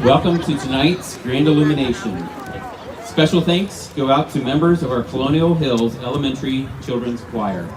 Welcome to tonight's Grand Illumination. Special thanks go out to members of our Colonial Hills Elementary Children's Choir.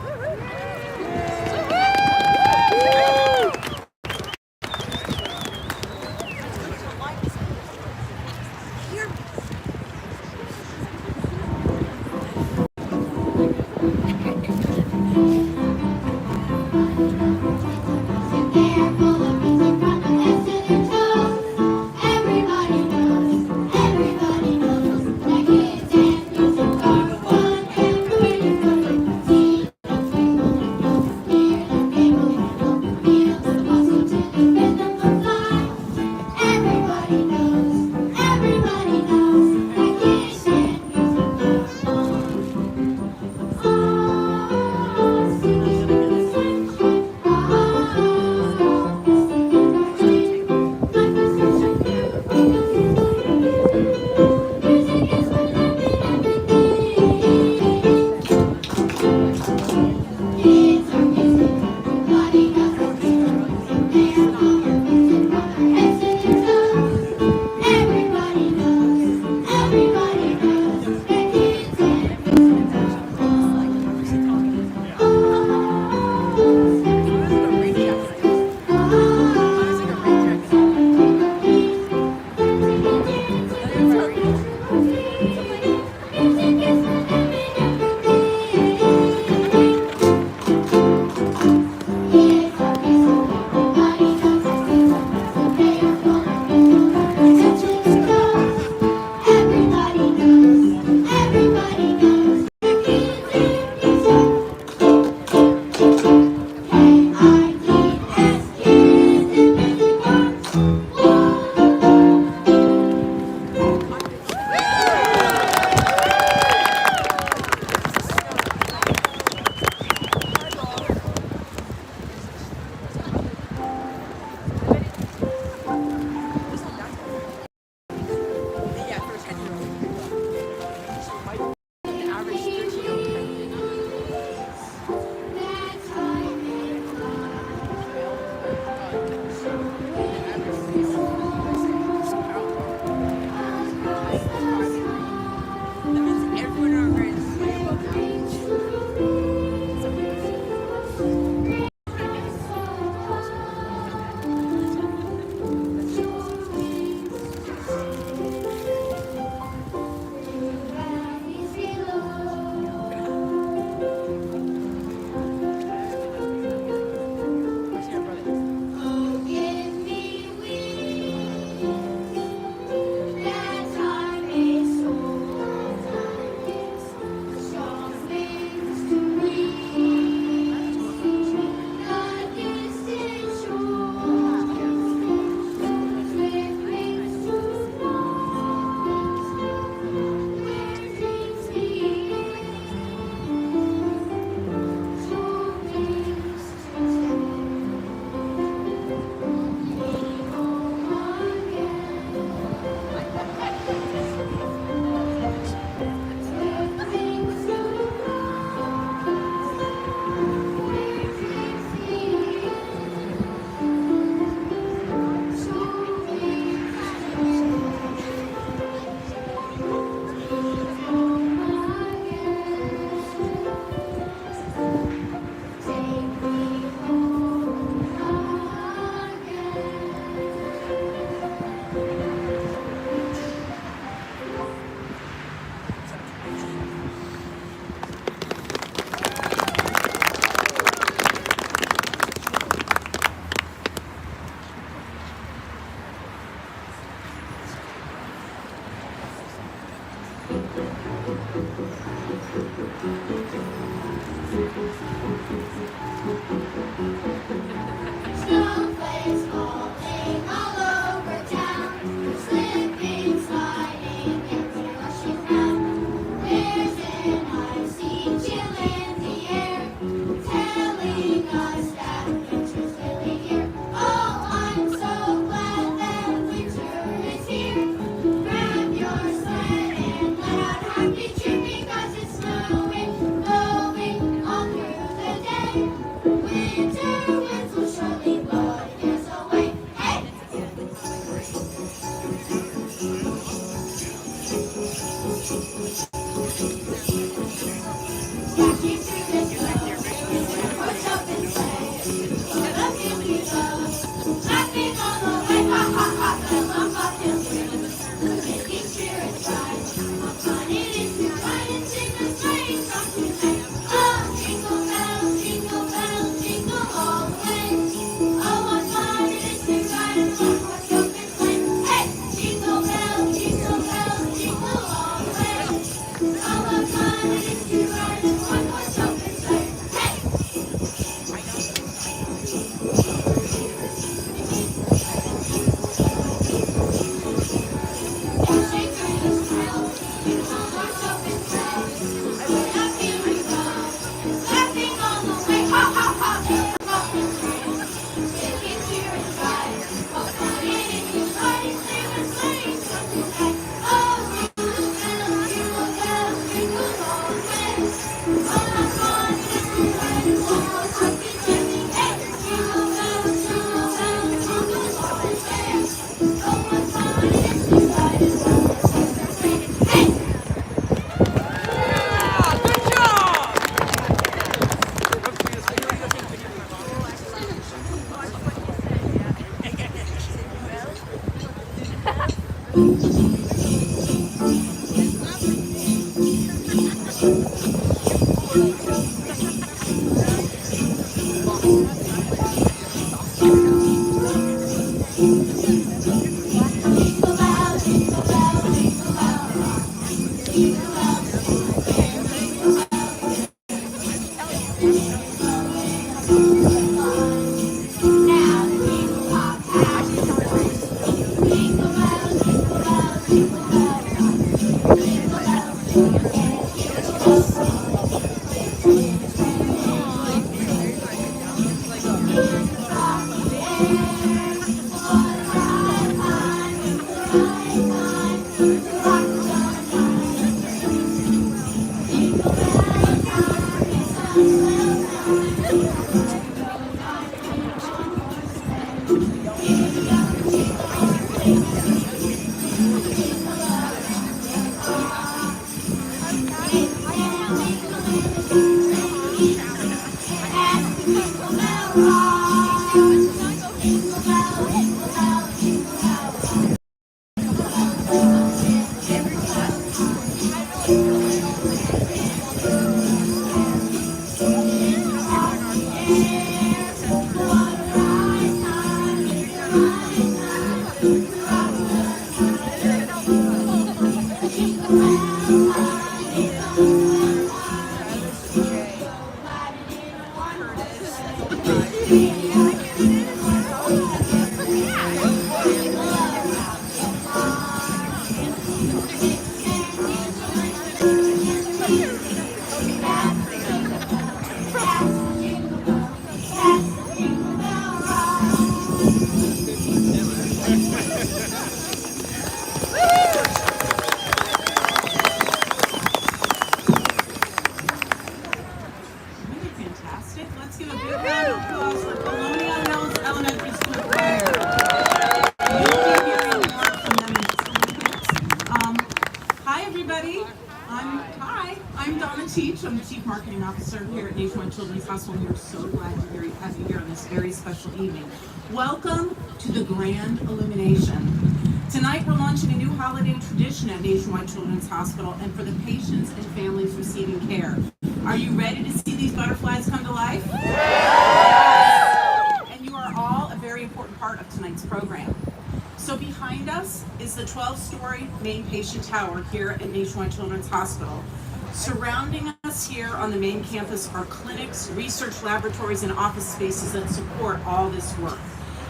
I'm the Chief Marketing Officer here at Nationwide Children's Hospital. We are so glad to have you here on this very special evening. Welcome to the Grand Illumination. Tonight we're launching a new holiday tradition at Nationwide Children's Hospital and for the patients and families receiving care. Are you ready to see these butterflies come to life? Yes! And you are all a very important part of tonight's program. So behind us is the 12-story main patient tower here at Nationwide Children's Hospital. Surrounding us here on the main campus are clinics, research laboratories, and office spaces that support all this work.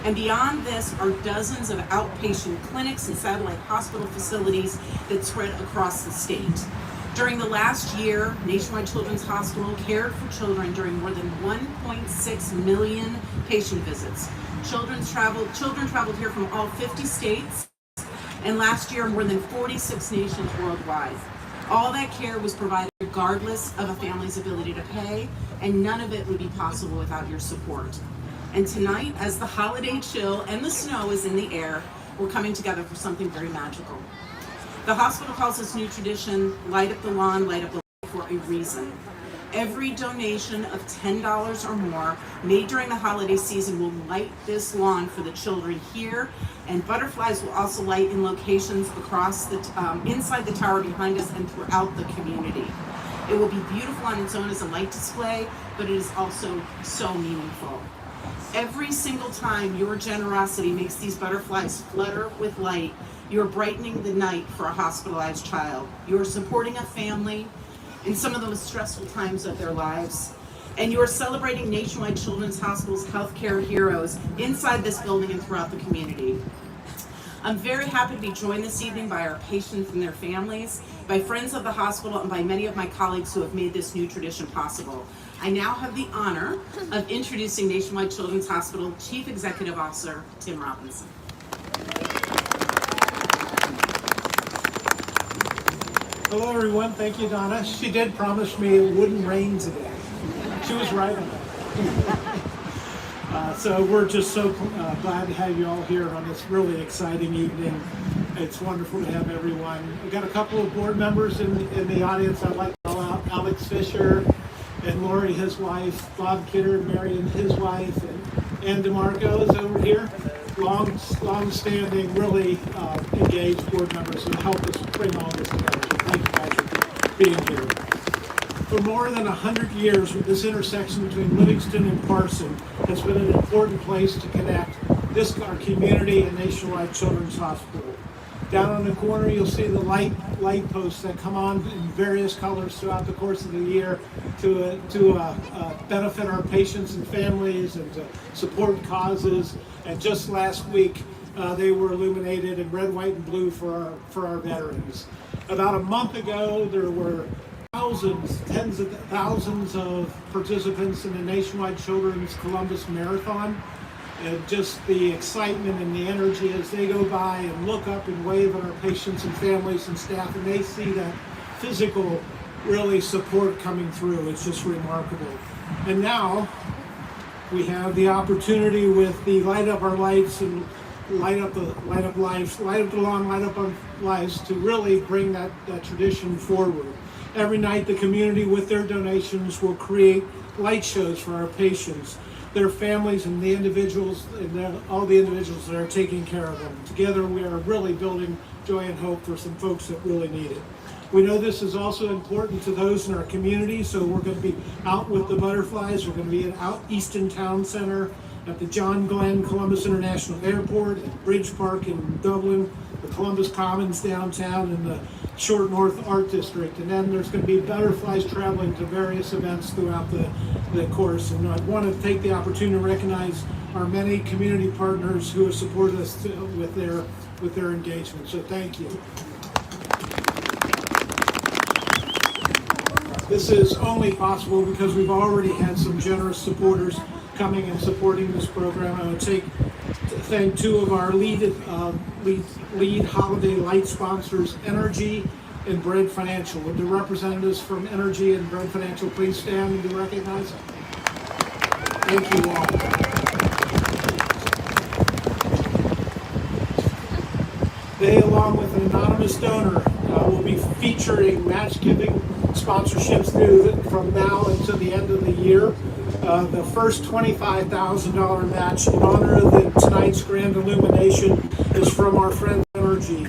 And beyond this are dozens of outpatient clinics and satellite hospital facilities that spread across the state. During the last year, Nationwide Children's Hospital cared for children during more than 1.6 million patient visits. Children traveled here from all 50 states, and last year more than 46 nations worldwide. All that care was provided regardless of a family's ability to pay, and none of it would be possible without your support. And tonight, as the holiday chill and the snow is in the air, we're coming together for something very magical. The hospital calls this new tradition, Light Up the Lawn, Light Up the Light, for a reason. Every donation of $10 or more made during the holiday season will light this lawn for the children here, and butterflies will also light in locations across the inside the tower behind us and throughout the community. It will be beautiful on its own as a light display, but it is also so meaningful. Every single time your generosity makes these butterflies flutter with light, you're brightening the night for a hospitalized child. You're supporting a family in some of the most stressful times of their lives. And you are celebrating Nationwide Children's Hospital's healthcare heroes inside this building and throughout the community. I'm very happy to be joined this evening by our patients and their families, by friends of the hospital, and by many of my colleagues who have made this new tradition possible. I now have the honor of introducing Nationwide Children's Hospital Chief Executive Officer, Tim Robinson. Hello everyone, thank you Donna. She did promise me it wouldn't rain today. She was right on that. So we're just so glad to have you all here on this really exciting evening. It's wonderful to have everyone. We've got a couple of board members in the audience. I'd like to call out Alex Fisher and Lori, his wife, Bob Kidder, Marion, his wife, and Ann DeMarco is over here. Long-standing, really engaged board members who helped us bring all this together. So thank you guys for being here. For more than 100 years, this intersection between Livingston and Parson has been an important place to connect our community and Nationwide Children's Hospital. Down on the corner, you'll see the light posts that come on in various colors throughout the course of the year to benefit our patients and families and to support causes. And just last week, they were illuminated in red, white, and blue for our veterans. About a month ago, there were tens of thousands of participants in the Nationwide Children's Columbus Marathon. And just the excitement and the energy as they go by and look up and wave at our patients and families and staff, and they see that physical, really support coming through. It's just remarkable. And now we have the opportunity with the Light Up Our Lights and Light Up the Lives, Light Up the Lawn, Light Up Our Lives to really bring that tradition forward. Every night the community with their donations will create light shows for our patients, their families, and the individuals, and all the individuals that are taking care of them. Together we are really building joy and hope for some folks that really need it. We know this is also important to those in our community, so we're going to be out with the butterflies. We're going to be out Easton Town Center, at the John Glenn Columbus International Airport, at Bridge Park in Dublin, the Columbus Commons downtown, and the Short North Art District. And then there's going to be butterflies traveling to various events throughout the course. And I want to take the opportunity to recognize our many community partners who have supported us with their engagement. So thank you. This is only possible because we've already had some generous supporters coming and supporting this program. I would thank two of our lead holiday light sponsors, Energy and Bread Financial. Would the representatives from Energy and Bread Financial please stand and be recognized? Thank you all. They, along with an anonymous donor, will be featuring match-giving sponsorships from now until the end of the year. The first $25,000 match in honor of tonight's Grand Illumination is from our friend Energy.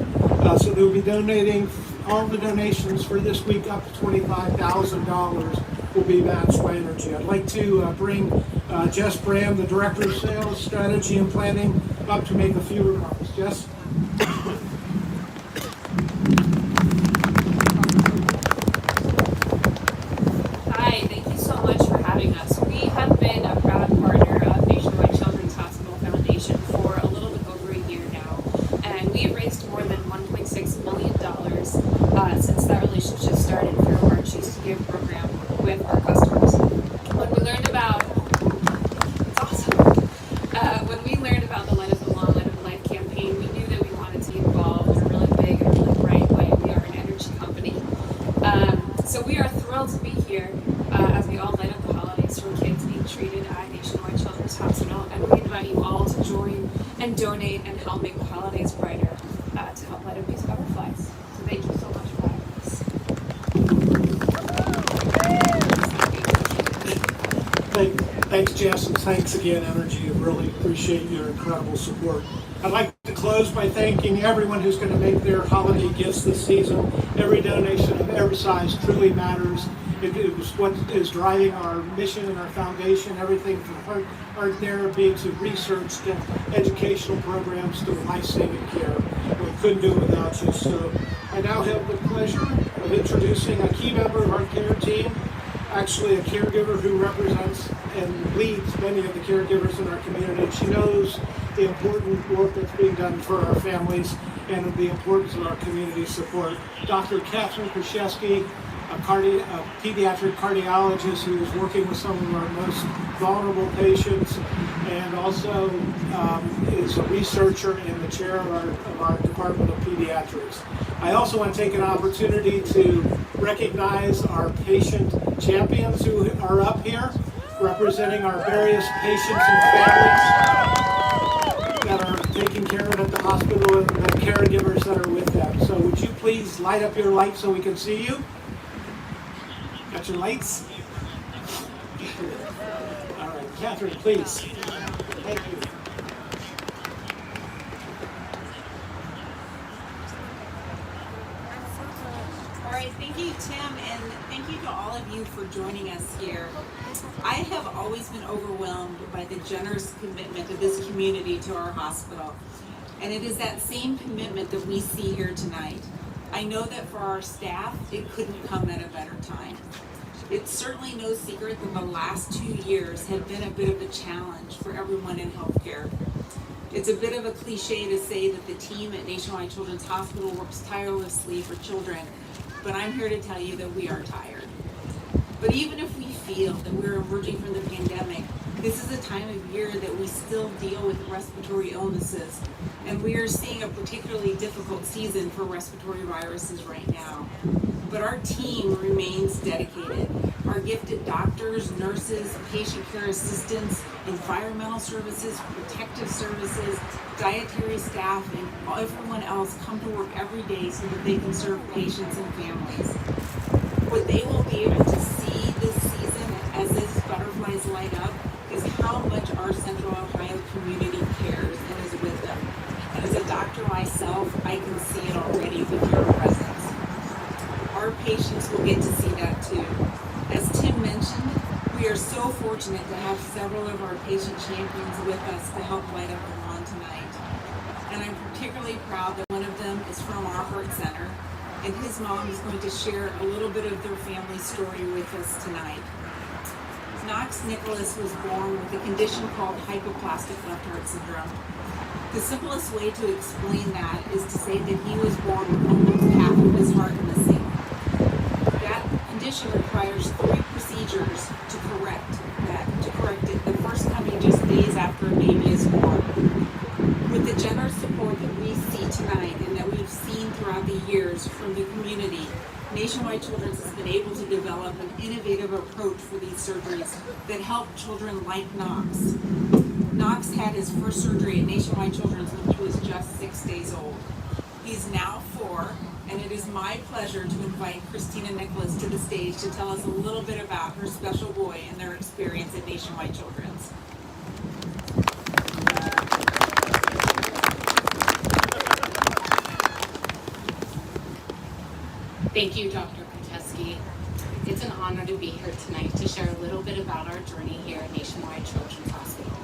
So they'll be donating, all the donations for this week up to $25,000 will be matched by Energy. I'd like to bring Jess Bram, the Director of Sales, Strategy, and Planning, up to make a few remarks. Jess? And donate and help make the holidays brighter to help light up these butterflies. So thank you so much for having us. Thanks, Jess, and thanks again, Energy. I really appreciate your incredible support. I'd like to close by thanking everyone who's going to make their holiday gifts this season. Every donation of every size truly matters. It was what is driving our mission and our foundation, everything from art therapy to research to educational programs to life-saving care. We couldn't do it without you. So I now have the pleasure of introducing a key member of our care team, actually a caregiver who represents and leads many of the caregivers in our community. She knows the important work that's being done for our families and the importance of our community support. Dr. Catherine Krzyzewski, a pediatric cardiologist who is working with some of our most vulnerable patients, and also is a researcher and the chair of our Department of Pediatrics. I also want to take an opportunity to recognize our patient champions who are up here, representing our various patients and families that are taking care of at the hospital and the caregivers that are with them. So would you please light up your light so we can see you? Got your lights? All right, Catherine, please. Thank you. All right, thank you, Tim, and thank you to all of you for joining us here. I have always been overwhelmed by the generous commitment of this community to our hospital, and it is that same commitment that we see here tonight. I know that for our staff, it couldn't come at a better time. It's certainly no secret that the last 2 years have been a bit of a challenge for everyone in healthcare. It's a bit of a cliche to say that the team at Nationwide Children's Hospital works tirelessly for children, but I'm here to tell you that we are tired. But even if we feel that we're emerging from the pandemic, this is a time of year that we still deal with respiratory illnesses, and we are seeing a particularly difficult season for respiratory viruses right now. But our team remains dedicated. Our gifted doctors, nurses, patient care assistants, environmental services, protective services, dietary staff, and everyone else come to work every day so that they can serve patients and families. What they will be able to see this season as these butterflies light up is how much our Central Ohio community cares and is with them. And as a doctor myself, I can see it already with your presence. Our patients will get to see that too. As Tim mentioned, we are so fortunate to have several of our patient champions with us to help light up the lawn tonight. And I'm particularly proud that one of them is from our Heart Center, and his mom is going to share a little bit of their family story with us tonight. Knox Nicholas was born with a condition called hypoplastic left heart syndrome. The simplest way to explain that is to say that he was born with almost half of his heart missing. That condition requires 3 procedures to correct it, the first coming just days after a baby is born. With the generous support that we see tonight and that we've seen throughout the years from the community, Nationwide Children's has been able to develop an innovative approach for these surgeries that help children like Knox. Knox had his first surgery at Nationwide Children's when he was just 6 days old. He's now 4, and it is my pleasure to invite Christina Nicholas to the stage to tell us a little bit about her special boy and their experience at Nationwide Children's. Thank you, Dr. Krzyzewski. It's an honor to be here tonight to share a little bit about our journey here at Nationwide Children's Hospital.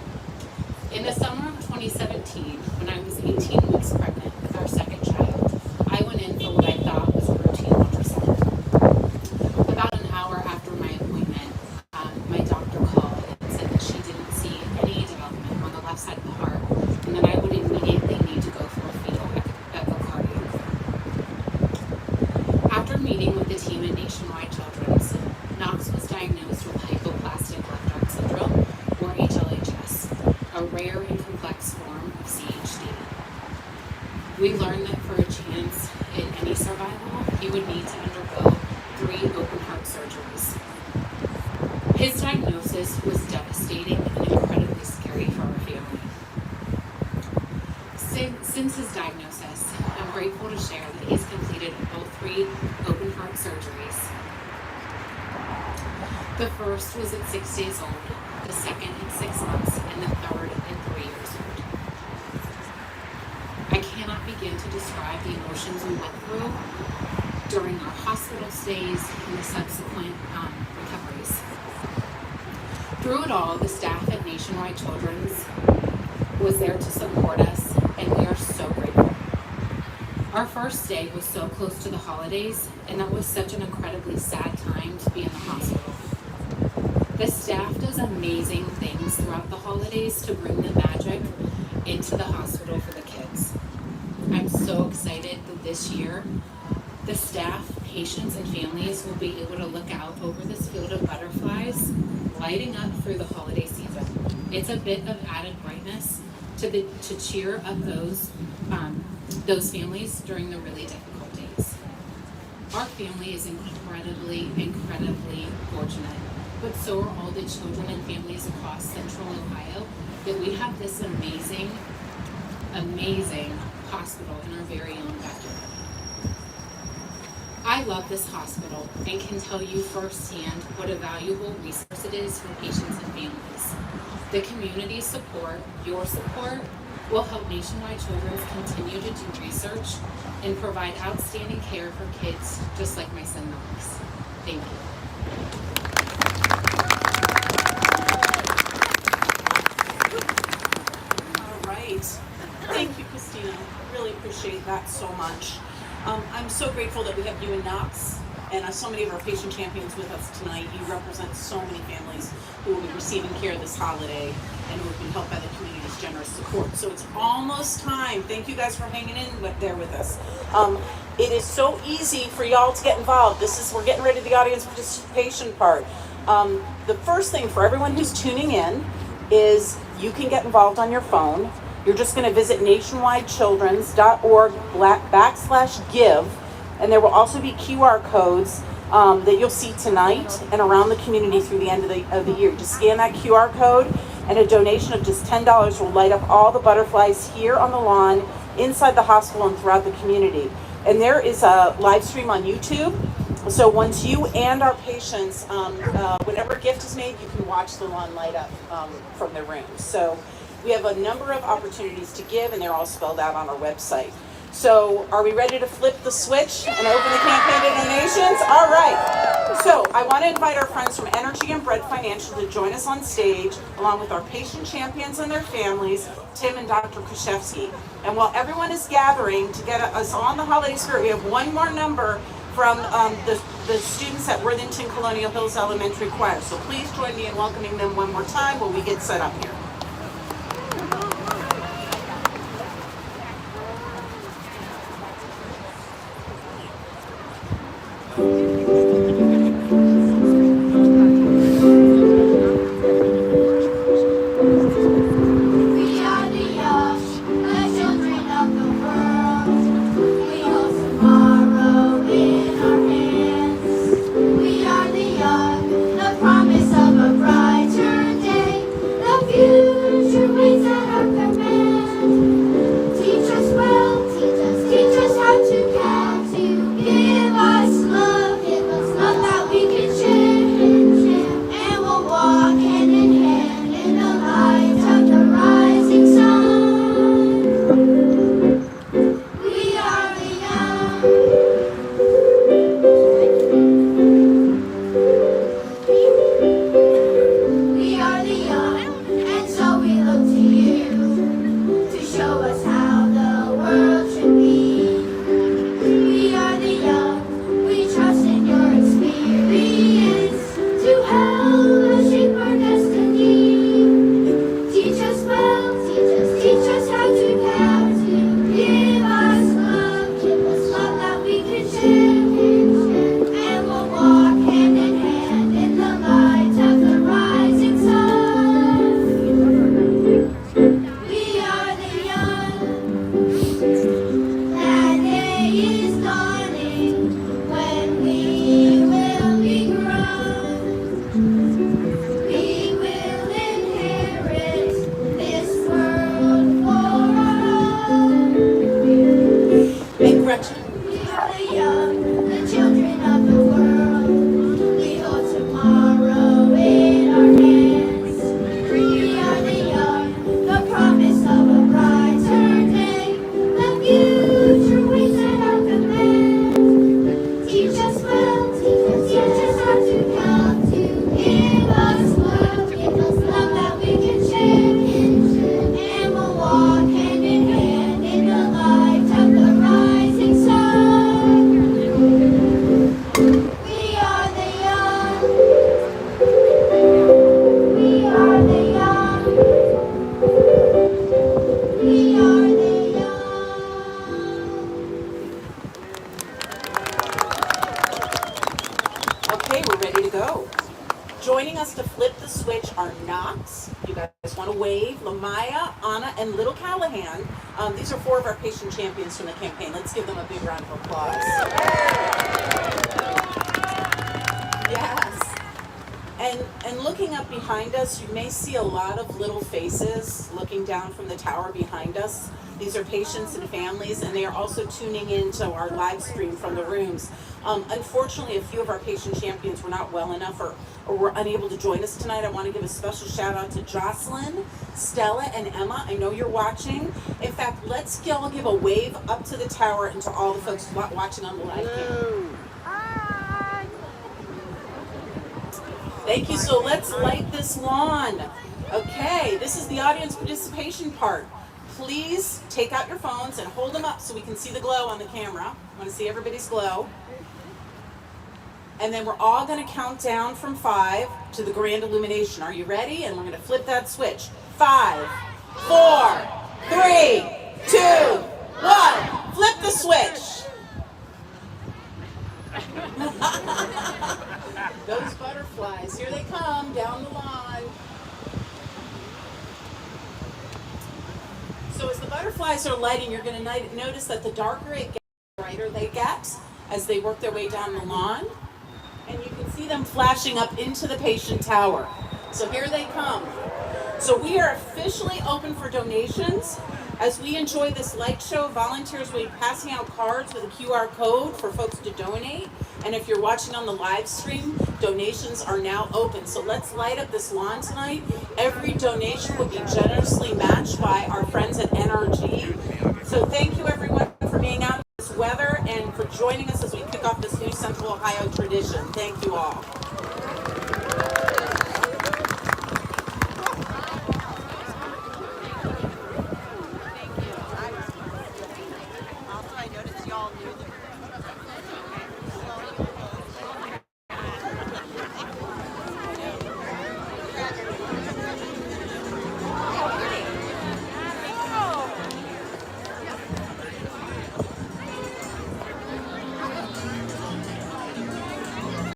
In the summer of 2017, when I was 18 weeks pregnant with our second child, I went in for what I thought was a routine ultrasound. About an hour after my appointment, my doctor called and said that she didn't see any development on the left side of the heart, and that I would immediately need to go for a fetal echocardiogram. After meeting with the team at Nationwide Children's, Knox was diagnosed with hypoplastic left heart syndrome, or HLHS, a rare and complex form of CHD. We learned that for a chance in any survival, he would need to undergo 3 open heart surgeries. His diagnosis was devastating and incredibly scary for our family. Since his diagnosis, I'm grateful to share that he's completed all 3 open heart surgeries. The first was at 6 days old, the second at 6 months, and the third at 3 years old. I cannot begin to describe the emotions we went through during our hospital stays and the subsequent recoveries. Through it all, the staff at Nationwide Children's was there to support us, and we are so grateful. Our first day was so close to the holidays, and that was such an incredibly sad time to be in the hospital. The staff does amazing things throughout the holidays to bring the magic into the hospital for the kids. I'm so excited that this year, the staff, patients, and families will be able to look out over this field of butterflies lighting up through the holiday season. It's a bit of added brightness to cheer up those families during the really difficult days. Our family is incredibly fortunate, but so are all the children and families across Central Ohio that we have this amazing hospital in our very own backyard. I love this hospital and can tell you firsthand what a valuable resource it is for patients and families. The community support, your support, will help Nationwide Children's continue to do research and provide outstanding care for kids just like my son Max. Thank you. All right. Thank you, Christina. Really appreciate that so much. I'm so grateful that we have you and Knox and so many of our patient champions with us tonight. You represent so many families who will be receiving care this holiday and who have been helped by the community's generous support. So it's almost time. Thank you guys for hanging in there with us. It is so easy for y'all to get involved. We're getting ready to the audience participation part. The first thing for everyone who's tuning in is you can get involved on your phone. You're just going to visit nationwidechildrens.org/give, and there will also be QR codes that you'll see tonight and around the community through the end of the year. Just scan that QR code, and a donation of just $10 will light up all the butterflies here on the lawn, inside the hospital, and throughout the community. And there is a live stream on YouTube. So once you and our patients, whenever a gift is made, you can watch the lawn light up from their rooms. So we have a number of opportunities to give, and they're all spelled out on our website. So are we ready to flip the switch and open the campaign to donations? All right. So I want to invite our friends from Energy and Bread Financial to join us on stage, along with our patient champions and their families, Tim and Dr. Krzyzewski. And while everyone is gathering to get us on the holiday spirit, we have one more number from the students at Worthington Colonial Hills Elementary Choir. So please join me in welcoming them one more time while we get set up here. We are the young, the promise of a brighter day, the future. Joining us to flip the switch are Knox. You guys want to wave? Lamaya, Anna, and Little Callahan. These are 4 of our patient champions from the campaign. Let's give them a big round of applause. Yes. And looking up behind us, you may see a lot of little faces looking down from the tower behind us. These are patients and families, and they are also tuning into our live stream from the rooms. Unfortunately, a few of our patient champions were not well enough or were unable to join us tonight. I want to give a special shout out to Jocelyn, Stella, and Emma. I know you're watching. In fact, let's all give a wave up to the tower and to all the folks watching on the live cam. Thank you. So let's light this lawn. Okay, this is the audience participation part. Please take out your phones and hold them up so we can see the glow on the camera. I want to see everybody's glow. And then we're all going to count down from 5 to the Grand Illumination. Are you ready? And we're going to flip that switch. 5, 4, 3, 2, 1. Flip the switch. Those butterflies, here they come down the lawn. So as the butterflies are lighting, you're going to notice that the darker it gets, the brighter they get as they work their way down the lawn. And you can see them flashing up into the patient tower. So here they come. So we are officially open for donations. As we enjoy this light show, volunteers will be passing out cards with a QR code for folks to donate. And if you're watching on the live stream, donations are now open. So let's light up this lawn tonight. Every donation will be generously matched by our friends at NRG. So thank you everyone for being out